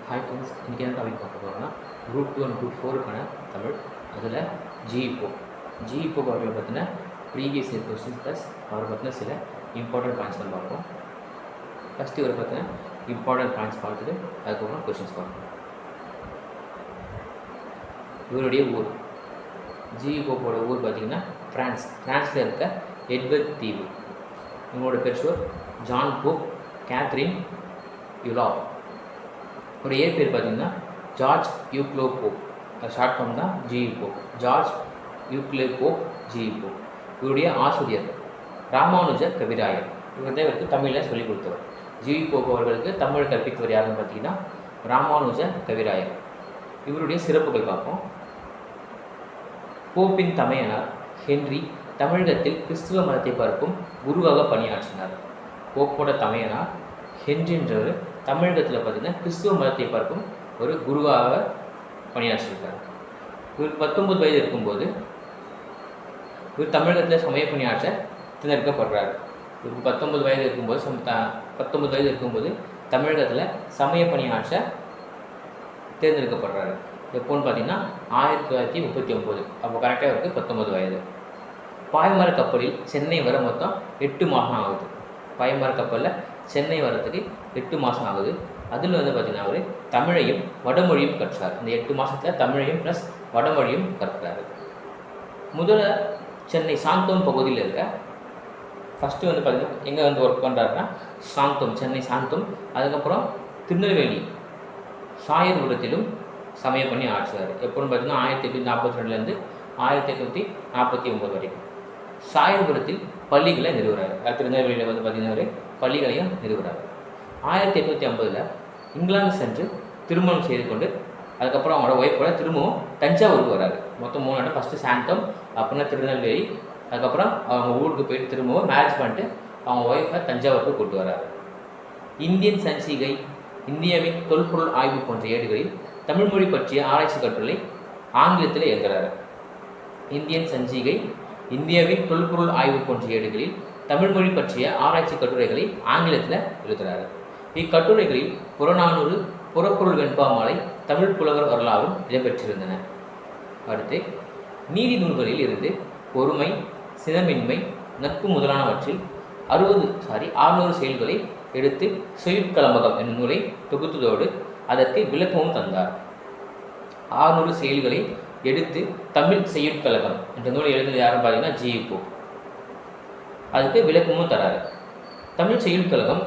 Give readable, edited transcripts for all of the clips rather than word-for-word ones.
Hi friends, இன்றைக்கி என்ன topic பார்க்க போகிறோம்னா குரூப் 2 அண்ட் குரூப் 4க்கான தமிழ். அதில் ஜிஇப்போ அவர்களை பற்றின ப்ரீவியஸ் இயர் கொஸ்டின்ஸ் ப்ளஸ் அவரை பற்றின சில இம்பார்ட்டன்ட் பாயிண்ட்ஸ்லாம் பார்ப்போம். ஃபஸ்ட்டு இவரை பற்றின இம்பார்ட்டன்ட் பாயிண்ட்ஸ் பார்த்துட்டு அதுக்கப்புறம் கொஸ்டின்ஸ் பார்ப்போம். இவருடைய ஊர், ஜிஇப்போவோட ஊர் பார்த்திங்கன்னா ஃப்ரான்ஸில் இருக்க எட்வர்ட் தீவு. இவங்களோட பெற்றோர் ஜான் போப், கேத்ரின் யுலாப். ஒரு ஏர் பேர் பார்த்திங்கன்னா George Uglow Pope. Short form தான் ஜிஇப்போ, ஜார்ஜ் யூக்லே போப் ஜிஇப்போ. இவருடைய ஆசிரியர் ராமானுஜ கவிராயர். இவர் தான் இவருக்கு தமிழில் சொல்லிக் கொடுத்தவர். ஜிஇப்போ அவர்களுக்கு தமிழ் கற்பித்தவர் யாருன்னு பார்த்தீங்கன்னா ராமானுஜ கவிராயர். இவருடைய சிறப்புகள் பார்ப்போம். போப்பின் தமையனார் ஹென்றி தமிழகத்தில் கிறிஸ்துவ மதத்தை பரப்பும் குருவாக பணியாற்றினார். போப்போட தமையனார் ஹென்றின்றவர் தமிழகத்தில் பார்த்திங்கன்னா கிறிஸ்துவ மதத்தை பரப்பும் ஒரு குருவாக பணியாற்றியிருக்கார். இவர் 19 வயது இருக்கும்போது இவர் தமிழகத்தில் சமய பணியாற்ற தேர்ந்தெடுக்கப்படுறார். இவருக்கு 19 வயது இருக்கும்போது தமிழகத்தில் சமய பணியாற்ற தேர்ந்தெடுக்கப்படுறாரு. எப்போன்னு பார்த்தீங்கன்னா 1939. அப்போ கரெக்டாக அவருக்கு 19 வயது. பாய்மர கப்பலில் சென்னை வர மொத்தம் 8 மாதம் ஆகுது. பாய்மர கப்பலில் சென்னை வரத்துக்கு 8 மாதம் ஆகுது. அதில் பார்த்திங்கன்னா அவர் தமிழையும் வடமொழியும் கற்றார். இந்த 8 மாதத்தில் தமிழையும் ப்ளஸ் வடமொழியும் கற்கிறார். முதல்ல சென்னை சாந்தோம் பகுதியில் இருக்க ஃபஸ்ட்டு பார்த்திங்கன்னா எங்கே ஒர்க் பண்ணுறாருன்னா சென்னை சாந்தோம். அதுக்கப்புறம் திருநெல்வேலி சாயர்புரத்திலும் சமய பண்ணி ஆட்சியார். எப்போன்னு பார்த்தீங்கன்னா 1842 1849 வரைக்கும் சாயர்புரத்தில் பள்ளிகளை நிறுவுறாரு. திருநெல்வேலியில் பார்த்திங்கன்னா பள்ளிகளையும் நிறுவுறாரு. 1850 இங்கிலாந்து சென்று திருமணம் செய்து கொண்டு அதுக்கப்புறம் அவங்களோட ஒய்ஃபோட திரும்பவும் தஞ்சாவூருக்கு வராரு. மொத்தம் 3 இடம். ஃபஸ்ட்டு சாந்தம், அப்படின்னா திருநெல்வேலி, அதுக்கப்புறம் அவங்க ஊருக்கு போயிட்டு திரும்பவும் மேரேஜ் பண்ணிட்டு அவங்க ஒய்ஃபை தஞ்சாவூருக்கு கூப்பிட்டு வராரு. இந்தியன் சஞ்சிகை, இந்தியாவின் தொல்பொருள் ஆய்வு போன்ற ஏடுகளில் தமிழ் மொழி பற்றிய ஆராய்ச்சி கட்டுரை ஆங்கிலத்தில் எழுதுகிறாரு. இந்தியன் சஞ்சிகை, இந்தியாவின் தொல்பொருள் ஆய்வு போன்ற ஏடுகளில் தமிழ் மொழி பற்றிய ஆராய்ச்சி கட்டுரைகளை ஆங்கிலத்தில் எழுதுகிறார். இக்கட்டுரைகளில் புறநானூறு, புறப்பொருள் வெண்பாமாலை, தமிழ் புலவர் வரலாறும் இடம்பெற்றிருந்தன. அடுத்து நீதி நூல்களில் இருந்து பொறுமை, சினமின்மை, நட்பு முதலானவற்றில் 600 செயல்களை எடுத்து சொயுட்கலம்பகம் என்னும் நூலை தொகுத்ததோடு அதற்கு விளக்கமும் தந்தார். 600 செயல்களை எடுத்து தமிழ் செய்யுட்கழகம் என்ற நூலை எழுதுனது யாரும் பார்த்தீங்கன்னா ஜிஇப்போ. அதுக்கு விளக்கமும் தராரு. தமிழ் செய்யுட்கழகம்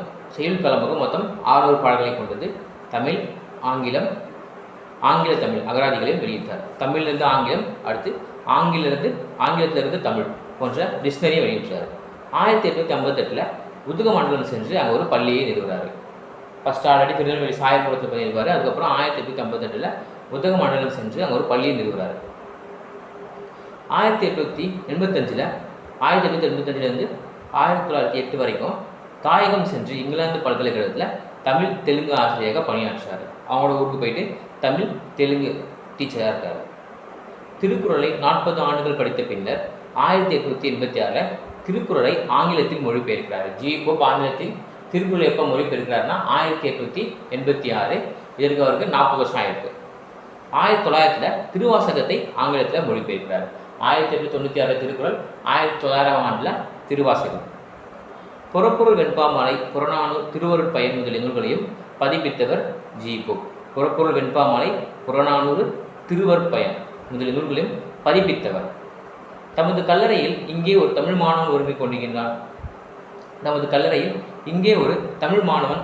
மொத்தம் 600 பாடல்களை கொண்டது. தமிழ், ஆங்கிலம், தமிழ் அகராதிகளையும் வெளியிட்டார். தமிழிலிருந்து ஆங்கிலம், அடுத்து ஆங்கிலத்திலிருந்து தமிழ் போன்ற டிக்ஷனரியை வெளியிட்டார். 1858 உதகமண்டலம் சென்று அங்கே ஒரு பள்ளியை நிறுவுறாரு. ஃபஸ்ட் ஆல்ரெடி திருநெல்வேலி சாயர்புரத்தில் பண்ணியிருப்பார். அதுக்கப்புறம் 1858 உதகமண்டலம் சென்று அங்கே ஒரு பள்ளியை நிறுவுறாரு. 1885 1885 1908 வரைக்கும் தாயகம் சென்று இங்கிலாந்து பல்கலைக்கழகத்தில் தமிழ் தெலுங்கு ஆசிரியராக பணியாற்றுறாரு. அவங்களோட ஊருக்கு போயிட்டு தமிழ் தெலுங்கு டீச்சராக இருக்கார். திருக்குறளை 40 ஆண்டுகள் படித்த பின்னர் 1886 திருக்குறளை ஆங்கிலத்தில் மொழிபெயர்க்கிறார். ஜிஇப்போ ஆங்கிலத்தில் திருக்குறளை எப்போ மொழிபெயர்க்கிறாருன்னா 1886. இதற்கு அவருக்கு 40 வருஷம் ஆயிருக்கு. 1900 திருவாசகத்தை ஆங்கிலத்தில் மொழிபெயர்க்கிறார். 1896 திருக்குறள், 1900 திருவாசகம். புறப்பொருள் வெண்பாமாலை, புறநானூறு, திருவருட்பயன் முதலிய நூல்களையும் பதிப்பித்தவர் ஜிஇப்போ. புறப்பொருள் வெண்பாமாலை, புறநானூறு, திருவருட்பயன் முதலிய நூல்களையும் பதிப்பித்தவர். தமது கல்லறையில் இங்கே ஒரு தமிழ் மாணவன் உறங்கிக் கொண்டிருக்கிறான்.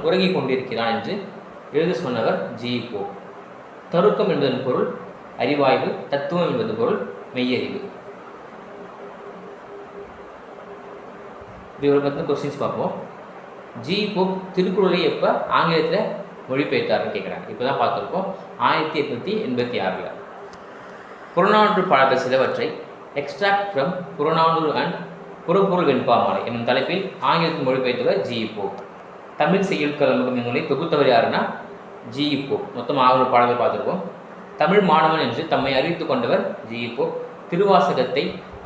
உறங்கிக் கொண்டிருக்கிறான் என்று எழுத சொன்னவர் ஜிஇப்போ. தருக்கம் என்பதன் பொருள் அறிவாய்வு, தத்துவம் என்பது பொருள் மெய்யறிவு. இவரை பற்றின கொஸ்டின்ஸ் பார்ப்போம். ஜிஇப்போ திருக்குறளை எப்போ ஆங்கிலத்தில் மொழிபெயர்த்தாருன்னு கேட்குறாங்க. இப்போ தான் பார்த்துருக்கோம். 1886. புறநானூறு பாடல்கள் சிலவற்றை எக்ஸ்ட்ராக்ட் ஃப்ரம் புறநானூறு அண்ட் புறப்பொருள் வெண்பாமாலை என்னும் தலைப்பில் ஆங்கிலத்தில் மொழிபெயர்த்தவர் ஜிஇப்போ. தமிழ் செய்யுட்கழகம் நூலை தொகுத்தவர் யாருன்னா ஜிஇப்போ. மொத்தம் 600 பாடல்கள் பார்த்துருக்கோம். தமிழ் மாணவன் என்று தம்மை அறிவித்துக் கொண்டவர் ஜிஇப்போ. திருவாசகத்தை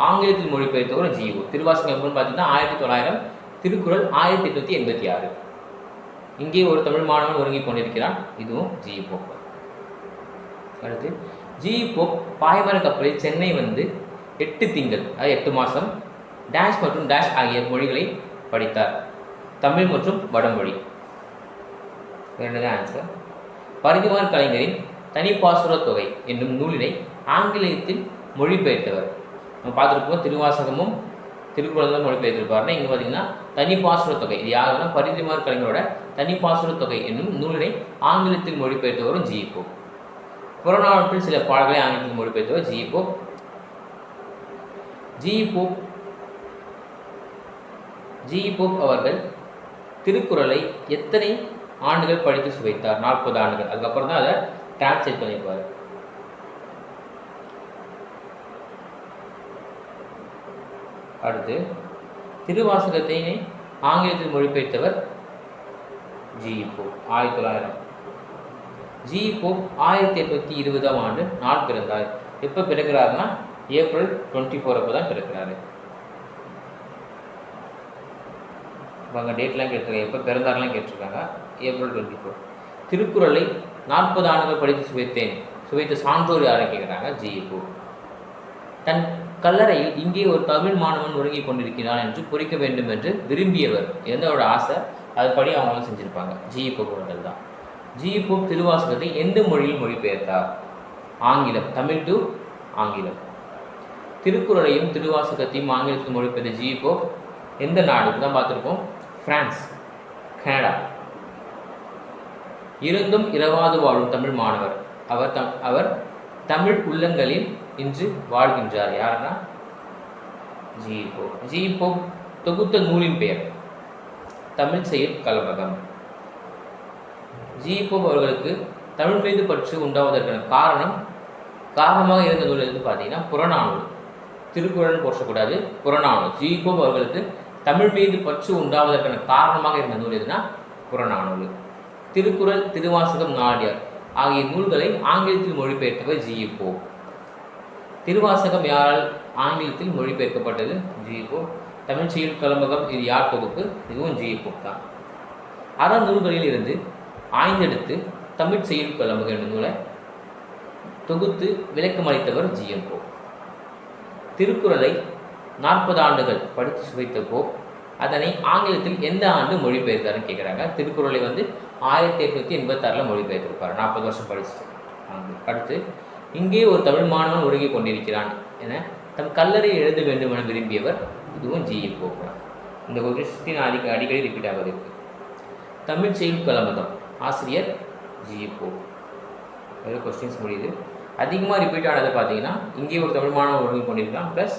ஆங்கிலத்தில் மொழிபெயர்த்தவர் ஜிஇப்போ. திருவாசகம் எப்போன்னு பார்த்தீங்கன்னா 1900, திருக்குறள் 1886. இங்கே ஒரு தமிழ் மாணவன் ஒருங்கிக் கொண்டிருக்கிறான். இதுவும் ஜி போப். அடுத்து ஜி போப் பாய்மர கப்பலில் சென்னை வந்து 8 திங்கள், அதாவது 8 மாதம் டேஷ் மற்றும் டேஷ் ஆகிய மொழிகளை படித்தார். தமிழ் மற்றும் வடமொழி. ஆன்சர். பரிதிமார் கலைஞரின் தனிப்பாசுர தொகை என்னும் நூலினை ஆங்கிலத்தில் மொழிபெயர்த்தவர். நம்ம பார்த்துருப்போம், திருவாசகமும் திருக்குறள் தான் மொழிபெயர்த்திருப்பாருன்னா, இங்கே பார்த்தீங்கன்னா தனிப்பாசுர தொகை. இது யாருன்னா பரிதிமார் கலைஞரோட தனிப்பாசுர தொகை என்னும் நூலினை ஆங்கிலத்தில் மொழிபெயர்த்தவரும் ஜி போப். புறநானூற்றில் சில பாடல்களை ஆங்கிலத்தில் மொழிபெயர்த்தவர் ஜி போப். ஜி போப் அவர்கள் திருக்குறளை எத்தனை ஆண்டுகள் படித்து சுவைத்தார்? 40 ஆண்டுகள். அதுக்கப்புறம் தான் அதை டிரான்ஸ்லேட் பண்ணியிருப்பார். அடுத்து திருவாசகத்தை ஆங்கிலத்தில் மொழிபெயர்த்தவர் ஜி போப். 1900. ஜி போப் 1820ஆம் ஆண்டு நாள் பிறந்தார். எப்போ பிறக்கிறாருன்னா ஏப்ரல் 24 அப்போ தான் பிறக்கிறாரு. அவங்க டேட்லாம் கேட்டிருக்காங்க, எப்போ பிறந்தாரெலாம் கேட்டிருக்காங்க. ஏப்ரல் 24. திருக்குறளை 40 ஆண்டுகள் படித்து சுவைத்த சான்றோர் யாரை கேட்குறாங்க? G Pope. தன் கல்லறையில் இங்கே ஒரு தமிழ் மாணவன் ஒருங்கிக் கொண்டிருக்கிறான் என்று பொறிக்க வேண்டும் என்று விரும்பியவர். எந்தோட ஆசை அதுபடி அவங்களும் செஞ்சுருப்பாங்க. ஜி போப் அவர்கள் தான். ஜி போப் திருவாசகத்தை எந்த மொழியில் மொழிபெயர்த்தார்? ஆங்கிலம். தமிழ் டு ஆங்கிலம். திருக்குறளையும் திருவாசகத்தையும் ஆங்கிலத்தில் மொழிபெயர்த்த ஜி போப் எந்த நாடு தான் பார்த்துருக்கோம்? France, Canada. இருந்தும் இரவாது வாழும் தமிழ் மாணவர். அவர் தமிழ் உள்ளங்களில் இன்று வாழ்கின்றார். யாருன்னா ஜி போப். ஜி போப் தொகுத்த நூலின் பெயர் தமிழ் செயல் கலம்பகம். ஜி போப் அவர்களுக்கு தமிழ் மீது பற்று உண்டாவதற்கான காரணமாக இருந்த நூல் எது பார்த்தீங்கன்னா புறநானூறு. திருக்குறள் போற்றக்கூடாது, புறநானூறு. ஜி போப் அவர்களுக்கு தமிழ் மீது பற்று உண்டாவதற்கான காரணமாக இருந்த நூல் எதுனா புறநானூறு. திருக்குறள், திருவாசகம், நாடியார் ஆகிய நூல்களை ஆங்கிலத்தில் மொழிபெயர்த்தவர் ஜி போப். திருவாசகம் யாரால் ஆங்கிலத்தில் மொழிபெயர்க்கப்பட்டது? G Pope. தமிழ் செயல் கலம்பகம் இது யார் தொகுப்பு? இதுவும் ஜி போப் தான். அறநூல்களில் இருந்து ஆய்ந்தெடுத்து தமிழ் செயல் கலம்பகம் என்ற நூலை தொகுத்து விளக்கமளித்தவர் ஜி போப். திருக்குறளை 40 ஆண்டுகள் படித்து சுவைத்த போப் அதனை ஆங்கிலத்தில் எந்த ஆண்டு மொழிபெயர்த்தாருன்னு கேட்குறாங்க. திருக்குறளை 1886 மொழிபெயர்த்திருப்பார். 40 வருஷம் படிச்சுட்டு. அடுத்து இங்கே ஒரு தமிழ் மாணவன் ஒருங்கிக் கொண்டிருக்கிறான் என தம் கல்லறை எழுத வேண்டும் என விரும்பியவர். இதுவும் ஜி போப். இந்த கொஸ்டின் அடிக்கடி ரிப்பீட் ஆகுது இருக்கு. தமிழ் செயல் கலம்பகம் ஆசிரியர் ஜி போப். வேறு கொஸ்டின்ஸ் முடியுது. அதிகமாக ரிப்பீட் ஆனதை பார்த்தீங்கன்னா இங்கே ஒரு தமிழ் மாணவன் ஒருங்கிக் கொண்டிருக்கிறான் ப்ளஸ்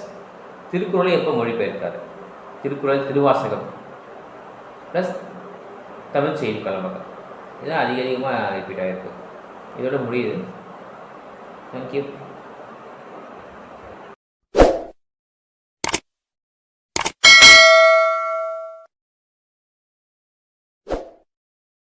திருக்குறளை எப்போ மொழிபெயர்த்தார்? திருக்குறள், திருவாசகம் ப்ளஸ் தமிழ் செயல் கலம்பகம். இதெல்லாம் அதிகமாக ரிப்பீட் ஆகிருக்கு. இதோட முடியுது. தேங்க்யூ.